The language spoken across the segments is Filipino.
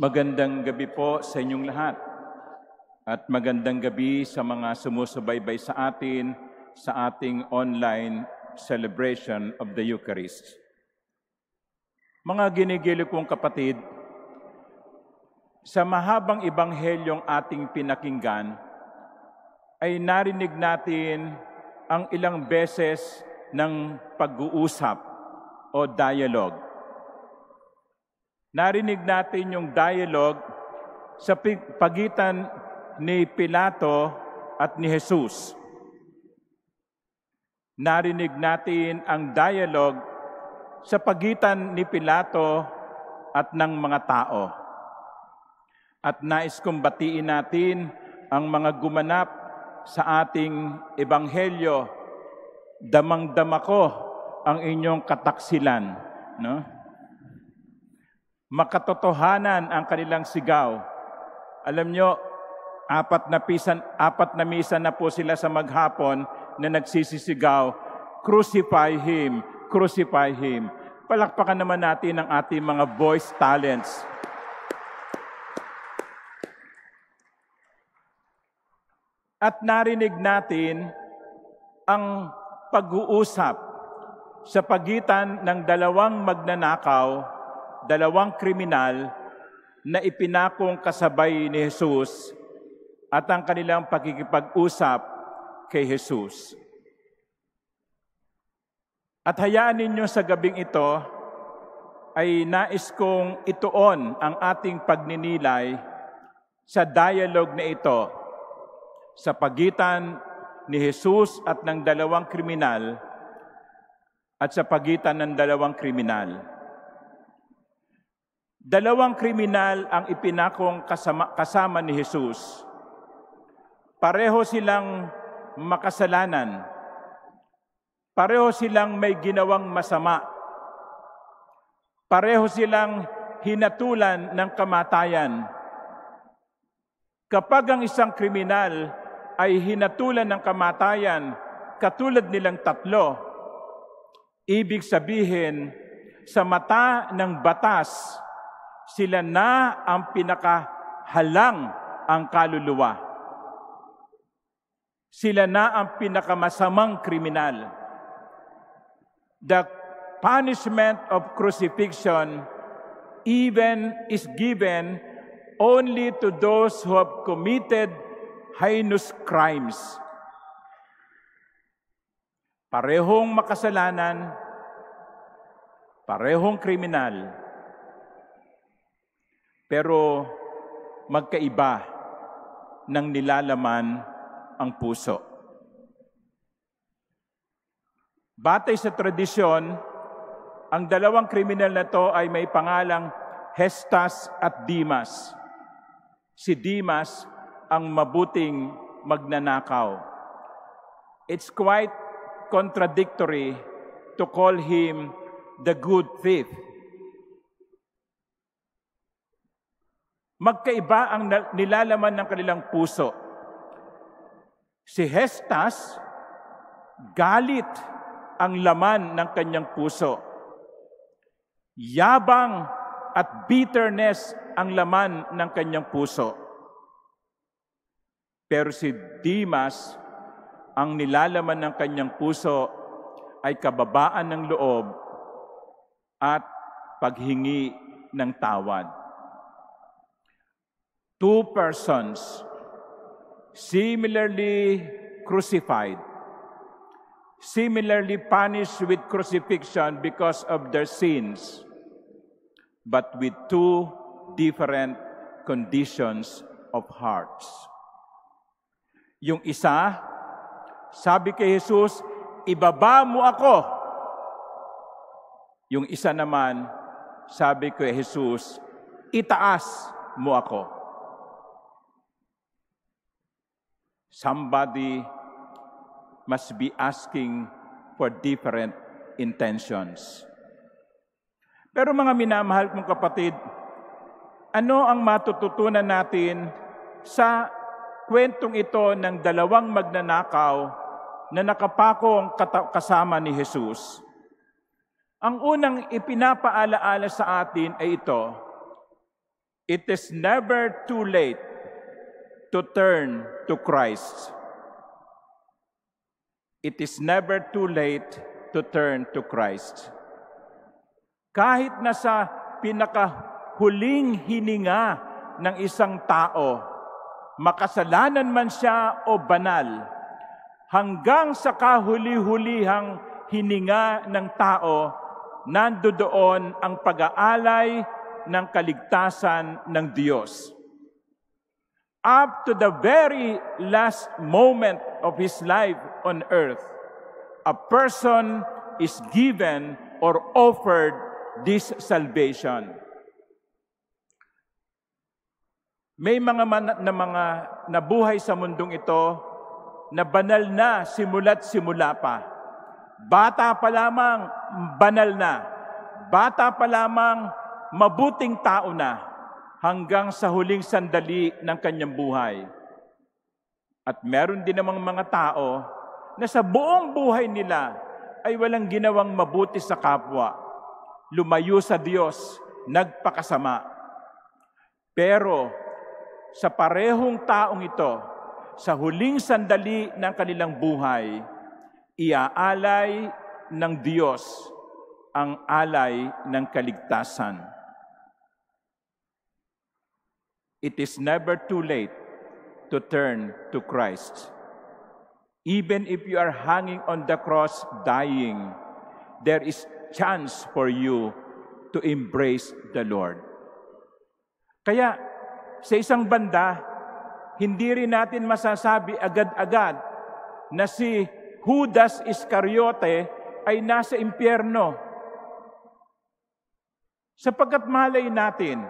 Magandang gabi po sa inyong lahat at magandang gabi sa mga sumusubaybay sa atin sa ating online celebration of the Eucharist. Mga ginigili kong kapatid, sa mahabang ibanghelyong ating pinakinggan, ay narinig natin ang ilang beses ng pag-uusap o dialogue. Narinig natin yung dialogue sa pagitan ni Pilato at ni Jesus. Narinig natin ang dialogue sa pagitan ni Pilato at ng mga tao. At nais kong batiin natin ang mga gumanap sa ating ebanghelyo. Damang-dama ko ang inyong kataksilan, no? Makatotohanan ang kanilang sigaw. Alam nyo, apat na misa na po sila sa maghapon na nagsisisigaw, "Crucify Him, crucify Him." Palakpakan naman natin ang ating mga voice talents. At narinig natin ang pag-uusap sa pagitan ng dalawang magnanakaw, dalawang kriminal na ipinakong kasabay ni Jesus at ang kanilang pakikipag-usap kay Jesus. At hayaan ninyo sa gabing ito ay nais kong ituon ang ating pagninilay sa dialogue na ito sa pagitan ni Jesus at ng dalawang kriminal at sa pagitan ng dalawang kriminal. Dalawang kriminal ang ipinakong kasama ni Jesus. Pareho silang makasalanan. Pareho silang may ginawang masama. Pareho silang hinatulan ng kamatayan. Kapag ang isang kriminal ay hinatulan ng kamatayan, katulad nilang tatlo, ibig sabihin, sa mata ng batas, sila na ang pinakahalang ang kaluluwa. Sila na ang pinakamasamang kriminal. The punishment of crucifixion even is given only to those who have committed heinous crimes. Parehong makasalanan, parehong kriminal, pero magkaiba ng nilalaman ang puso. Batay sa tradisyon, ang dalawang kriminal na to ay may pangalang Hestas at Dimas. Si Dimas ang mabuting magnanakaw. It's quite contradictory to call him the good thief. Magkaiba ang nilalaman ng kanilang puso. Si Hestas, galit ang laman ng kanyang puso. Yabang at bitterness ang laman ng kanyang puso. Pero si Dimas, ang nilalaman ng kanyang puso ay kababaan ng loob at paghingi ng tawad. Two persons similarly crucified, similarly punished with crucifixion because of their sins, but with two different conditions of hearts. Yung isa, sabi kay Jesus, "Ibaba mo ako." Yung isa naman, sabi kay Jesus, "Itaas mo ako." Somebody must be asking for different intentions. Pero mga minamahal kong kapatid, ano ang matututunan natin sa kwentong ito ng dalawang magnanakaw na nakapakong kasama ni Jesus? Ang unang ipinapaalaala sa atin ay ito: It is never too late to turn to Christ. It is never too late to turn to Christ. Kahit nasa pinakahuling hininga ng isang tao, makasalanan man siya o banal, hanggang sa kahuli-hulihang hininga ng tao, nandoon ang pag-aalay ng kaligtasan ng Diyos. Up to the very last moment of his life on earth, a person is given or offered this salvation. May mga nabuhay sa mundong ito na banal na simula't simula pa. Bata pa lamang, banal na. Bata pa lamang, mabuting tao na hanggang sa huling sandali ng kanyang buhay. At meron din namang mga tao na sa buong buhay nila ay walang ginawang mabuti sa kapwa. Lumayo sa Diyos, nagpakasama. Pero sa parehong taong ito, sa huling sandali ng kanilang buhay, iaalay ng Diyos ang alay ng kaligtasan. It is never too late to turn to Christ. Even if you are hanging on the cross dying, there is chance for you to embrace the Lord. Kaya sa isang banda, hindi rin natin masasabi agad-agad na si Judas Iscariote ay nasa impyerno. Sapagkat malay natin,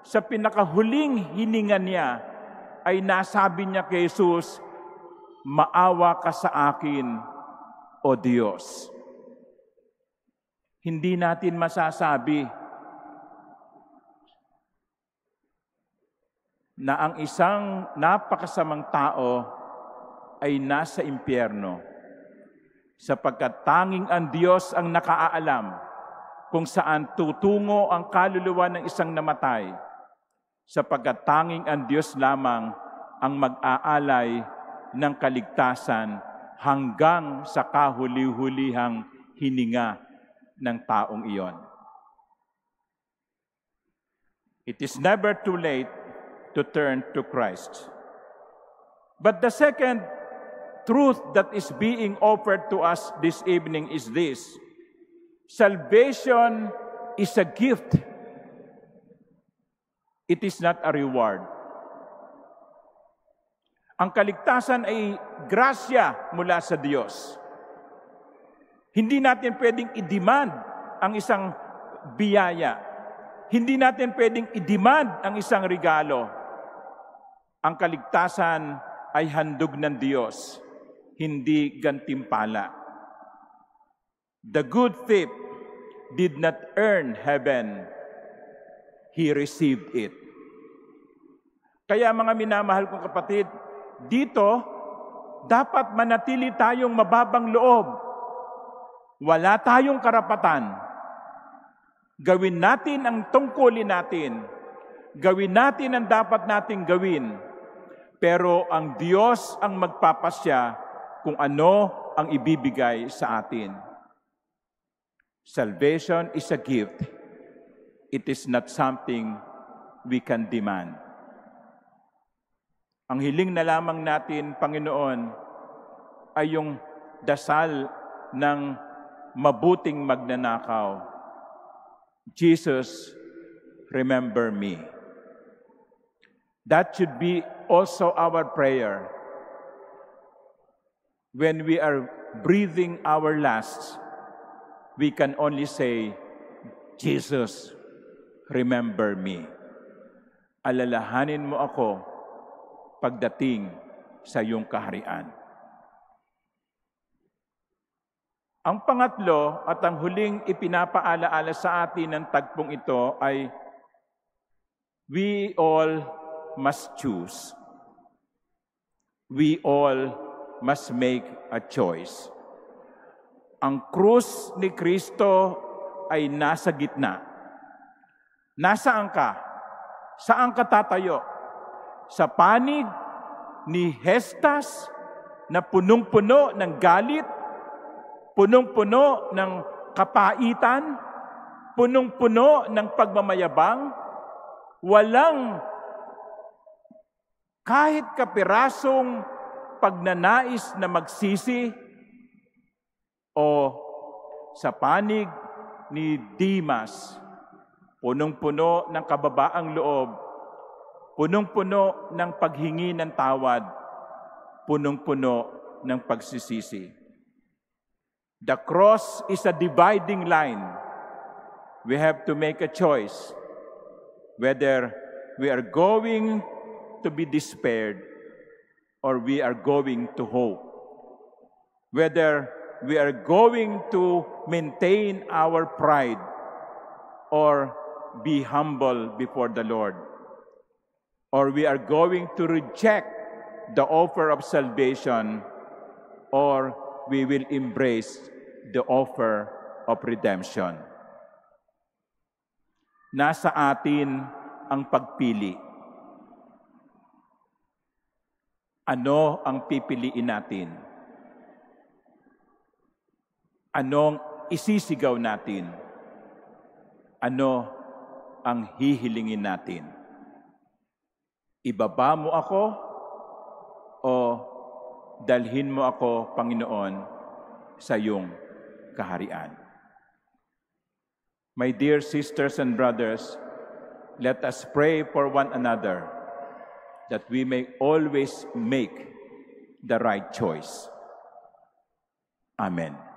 sa pinakahuling hininga niya, ay nasabi niya kay Jesus, "Maawa ka sa akin, O Diyos." Hindi natin masasabi na ang isang napakasamang tao ay nasa impyerno, sapagkat tanging ang Diyos ang nakaalam kung saan tutungo ang kaluluwa ng isang namatay, sapagkat tanging ang Diyos lamang ang mag-aalay ng kaligtasan hanggang sa kahuli-hulihang hininga ng taong iyon. It is never too late to turn to Christ. But the second truth that is being offered to us this evening is this: salvation is a gift. It is not a reward. Ang kaligtasan ay grasya mula sa Diyos. Hindi natin pwedeng i-demand ang isang biyaya. Hindi natin pwedeng i-demand ang isang regalo. Ang kaligtasan ay handog ng Diyos, hindi gantimpala. The good thief did not earn heaven. He received it. Kaya mga minamahal kong kapatid, dito, dapat manatili tayong mababang loob. Wala tayong karapatan. Gawin natin ang tungkulin natin. Gawin natin ang dapat nating gawin. Pero ang Diyos ang magpapasya kung ano ang ibibigay sa atin. Salvation is a gift. It is not something we can demand. Ang hiling na lamang natin, Panginoon, ay yung dasal ng mabuting magnanakaw. Jesus, remember me. That should be also our prayer. When we are breathing our last, we can only say, Jesus, remember me. Alalahanin mo ako pagdating sa iyong kaharian. Ang pangatlo at ang huling ipinapaalaala sa atin ng tagpong ito ay we all must choose. We all must make a choice. Ang krus ni Kristo ay nasa gitna. Nasaan ka? Saan ka tatayo? Sa panig ni Hestas na punong-puno ng galit, punong-puno ng kapaitan, punong-puno ng pagmamayabang, walang kahit kapirasong pagnanais na magsisi, o sa panig ni Dimas, punong-puno ng kababaang loob, punong-puno ng paghingi ng tawad, punong-puno ng pagsisisi. The cross is a dividing line. We have to make a choice whether we are going to be despaired or we are going to hope. Whether we are going to maintain our pride or be humble before the Lord. Or we are going to reject the offer of salvation, or we will embrace the offer of redemption. Nasa atin ang pagpili. Ano ang pipiliin natin? Anong isisigaw natin? Ano ang hihilingin natin? Ibaba mo ako o dalhin mo ako, Panginoon, sa iyong kaharian? My dear sisters and brothers, let us pray for one another that we may always make the right choice. Amen.